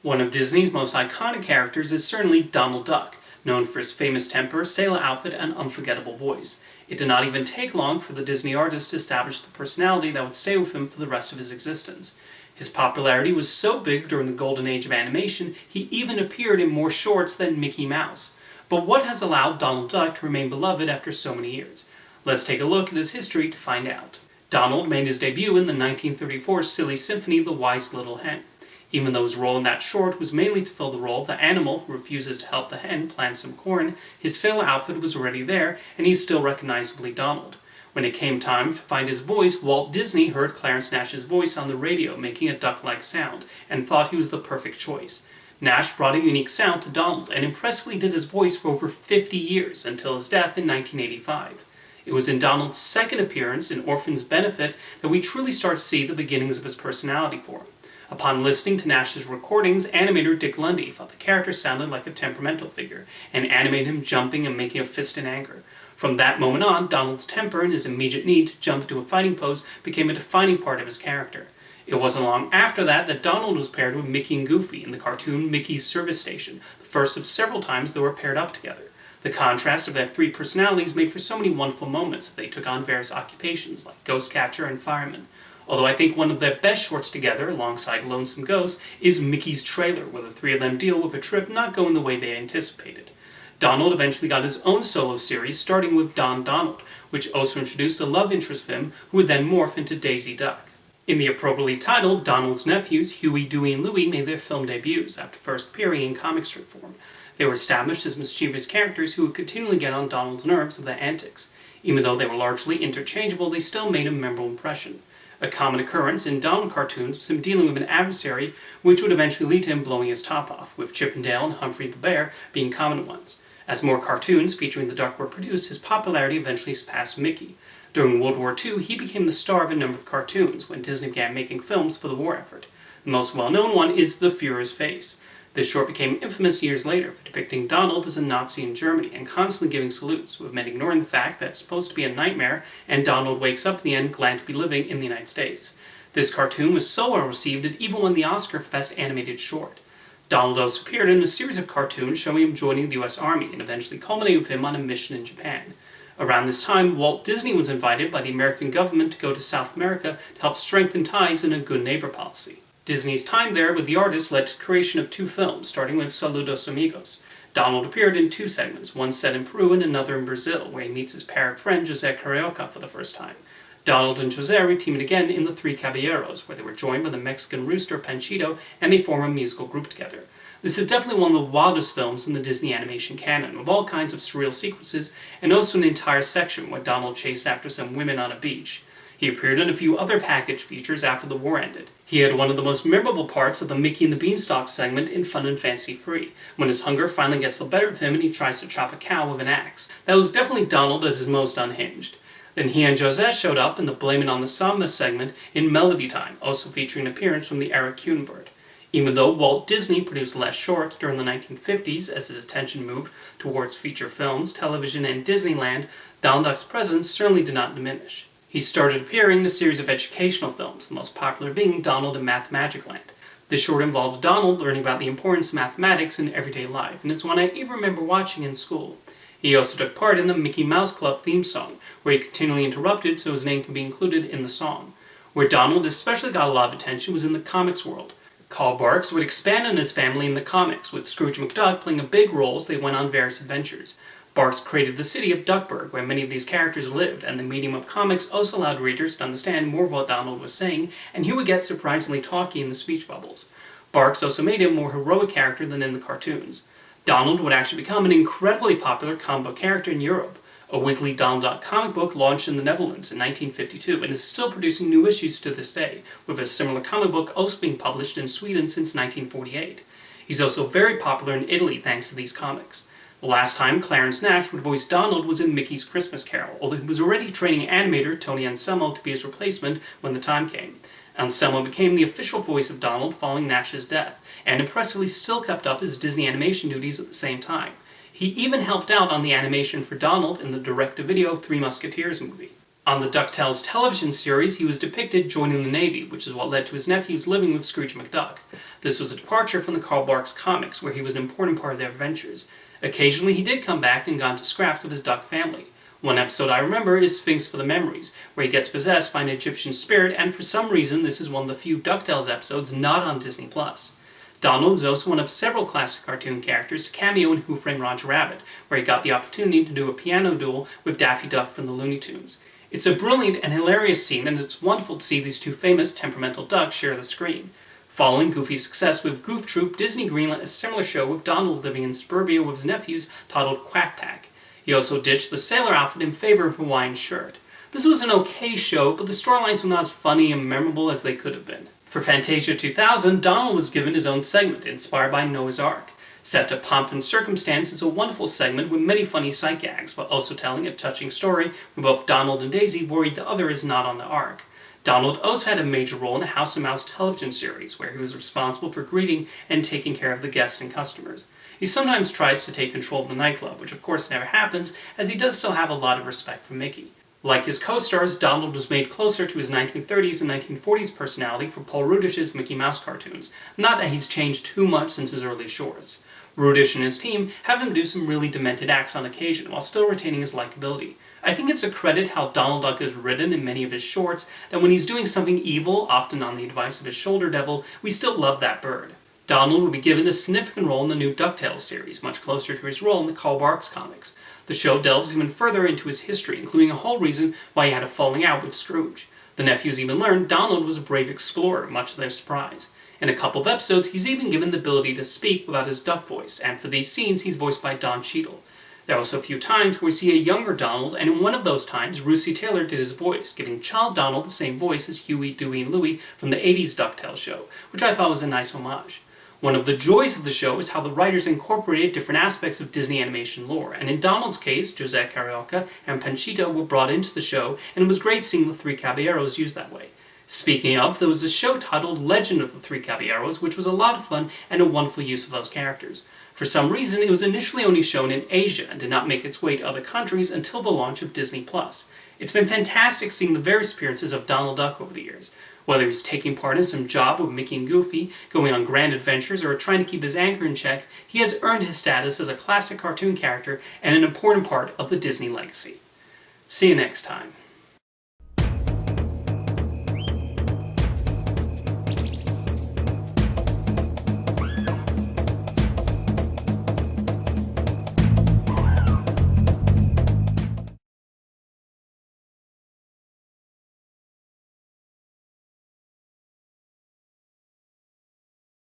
One of Disney's most iconic characters is certainly Donald Duck, known for his famous temper, sailor outfit, and unforgettable voice. It did not even take long for the Disney artist to establish the personality that would stay with him for the rest of his existence. His popularity was so big during the golden age of animation, he even appeared in more shorts than Mickey Mouse. But what has allowed Donald Duck to remain beloved after so many years? Let's take a look at his history to find out. Donald made his debut in the 1934 silly symphony The Wise Little Hen. Even though his role in that short was mainly to fill the role of the animal who refuses to help the hen plant some corn, his sailor outfit was already there, and he's still recognizably Donald. When it came time to find his voice, Walt Disney heard Clarence Nash's voice on the radio making a duck-like sound, and thought he was the perfect choice. Nash brought a unique sound to Donald, and impressively did his voice for over 50 years, until his death in 1985. It was in Donald's second appearance in Orphan's Benefit that we truly start to see the beginnings of his personality for him. Upon listening to Nash's recordings, animator Dick Lundy thought the character sounded like a temperamental figure, and animated him jumping and making a fist in anger. From that moment on, Donald's temper and his immediate need to jump into a fighting pose became a defining part of his character. It wasn't long after that Donald was paired with Mickey and Goofy in the cartoon Mickey's Service Station, the first of several times they were paired up together. The contrast of their three personalities made for so many wonderful moments that they took on various occupations like ghost catcher and fireman. Although I think one of their best shorts together, alongside Lonesome Ghost, is Mickey's Trailer, where the three of them deal with a trip not going the way they anticipated. Donald eventually got his own solo series, starting with Don Donald, which also introduced a love interest for him, who would then morph into Daisy Duck. In the appropriately titled, Donald's nephews, Huey, Dewey, and Louie made their film debuts, after first appearing in comic strip form. They were established as mischievous characters who would continually get on Donald's nerves with their antics. Even though they were largely interchangeable, they still made a memorable impression. A common occurrence in Donald cartoons was him dealing with an adversary, which would eventually lead to him blowing his top off, with Chip and Dale and Humphrey the Bear being common ones. As more cartoons featuring the Duck were produced, his popularity eventually surpassed Mickey. During World War II, he became the star of a number of cartoons when Disney began making films for the war effort. The most well-known one is The Fuhrer's Face. This short became infamous years later for depicting Donald as a Nazi in Germany and constantly giving salutes, with men ignoring the fact that it's supposed to be a nightmare and Donald wakes up at the end glad to be living in the United States. This cartoon was so well received it even won the Oscar for Best Animated Short. Donald also appeared in a series of cartoons showing him joining the US Army and eventually culminating with him on a mission in Japan. Around this time, Walt Disney was invited by the American government to go to South America to help strengthen ties in a good neighbor policy. Disney's time there with the artist led to the creation of two films, starting with Saludos Amigos. Donald appeared in two segments, one set in Peru and another in Brazil, where he meets his parrot friend José Carioca for the first time. Donald and José reteamed again in The Three Caballeros, where they were joined by the Mexican rooster Panchito, and they form a musical group together. This is definitely one of the wildest films in the Disney animation canon, with all kinds of surreal sequences, and also an entire section where Donald chased after some women on a beach. He appeared in a few other package features after the war ended. He had one of the most memorable parts of the Mickey and the Beanstalk segment in Fun and Fancy Free, when his hunger finally gets the better of him and he tries to chop a cow with an axe. That was definitely Donald at his most unhinged. Then he and José showed up in the Blame It on the Samba segment in Melody Time, also featuring an appearance from the Eric Kuenberg. Even though Walt Disney produced less shorts during the 1950s as his attention moved towards feature films, television, and Disneyland, Donald Duck's presence certainly did not diminish. He started appearing in a series of educational films, the most popular being Donald in Mathmagicland. This short involves Donald learning about the importance of mathematics in everyday life, and it's one I even remember watching in school. He also took part in the Mickey Mouse Club theme song, where he continually interrupted so his name could be included in the song. Where Donald especially got a lot of attention was in the comics world. Carl Barks would expand on his family in the comics, with Scrooge McDuck playing a big role as they went on various adventures. Barks created the city of Duckburg, where many of these characters lived, and the medium of comics also allowed readers to understand more of what Donald was saying, and he would get surprisingly talky in the speech bubbles. Barks also made him a more heroic character than in the cartoons. Donald would actually become an incredibly popular comic book character in Europe. A weekly Donald Duck comic book launched in the Netherlands in 1952 and is still producing new issues to this day, with a similar comic book also being published in Sweden since 1948. He's also very popular in Italy thanks to these comics. The last time Clarence Nash would voice Donald was in Mickey's Christmas Carol, although he was already training animator Tony Anselmo to be his replacement when the time came. Anselmo became the official voice of Donald following Nash's death, and impressively still kept up his Disney animation duties at the same time. He even helped out on the animation for Donald in the direct-to-video Three Musketeers movie. On the DuckTales television series, he was depicted joining the Navy, which is what led to his nephews living with Scrooge McDuck. This was a departure from the Karl Barks comics, where he was an important part of their adventures. Occasionally he did come back and got into scraps with his duck family. One episode I remember is Sphinx for the Memories, where he gets possessed by an Egyptian spirit, and for some reason this is one of the few DuckTales episodes not on Disney+. Donald was also one of several classic cartoon characters to cameo in Who Framed Roger Rabbit, where he got the opportunity to do a piano duel with Daffy Duck from the Looney Tunes. It's a brilliant and hilarious scene, and it's wonderful to see these two famous temperamental ducks share the screen. Following Goofy's success with Goof Troop, Disney greenlit a similar show with Donald living in suburbia with his nephews titled Quack Pack. He also ditched the sailor outfit in favor of a Hawaiian shirt. This was an okay show, but the storylines were not as funny and memorable as they could have been. For Fantasia 2000, Donald was given his own segment, inspired by Noah's Ark. Set to pomp and circumstance, it's a wonderful segment with many funny sight gags, but also telling a touching story where both Donald and Daisy worry the other is not on the Ark. Donald also had a major role in the House of Mouse television series, where he was responsible for greeting and taking care of the guests and customers. He sometimes tries to take control of the nightclub, which of course never happens, as he does still have a lot of respect for Mickey. Like his co-stars, Donald was made closer to his 1930s and 1940s personality for Paul Rudish's Mickey Mouse cartoons, not that he's changed too much since his early shorts. Rudish and his team have him do some really demented acts on occasion, while still retaining his likability. I think it's a credit how Donald Duck is written in many of his shorts, that when he's doing something evil, often on the advice of his shoulder devil, we still love that bird. Donald will be given a significant role in the new DuckTales series, much closer to his role in the Karl Barks comics. The show delves even further into his history, including a whole reason why he had a falling out with Scrooge. The nephews even learned Donald was a brave explorer, much to their surprise. In a couple of episodes, he's even given the ability to speak without his duck voice, and for these scenes, he's voiced by Don Cheadle. There are also a few times where we see a younger Donald, and in one of those times, Russi Taylor did his voice, giving child Donald the same voice as Huey, Dewey, and Louie from the 80s DuckTales show, which I thought was a nice homage. One of the joys of the show is how the writers incorporated different aspects of Disney animation lore, and in Donald's case, Jose Carioca and Panchito were brought into the show, and it was great seeing the Three Caballeros used that way. Speaking of, there was a show titled Legend of the Three Caballeros, which was a lot of fun and a wonderful use of those characters. For some reason, it was initially only shown in Asia and did not make its way to other countries until the launch of Disney+. It's been fantastic seeing the various appearances of Donald Duck over the years. Whether he's taking part in some job with Mickey and Goofy, going on grand adventures, or trying to keep his anchor in check, he has earned his status as a classic cartoon character and an important part of the Disney legacy. See you next time.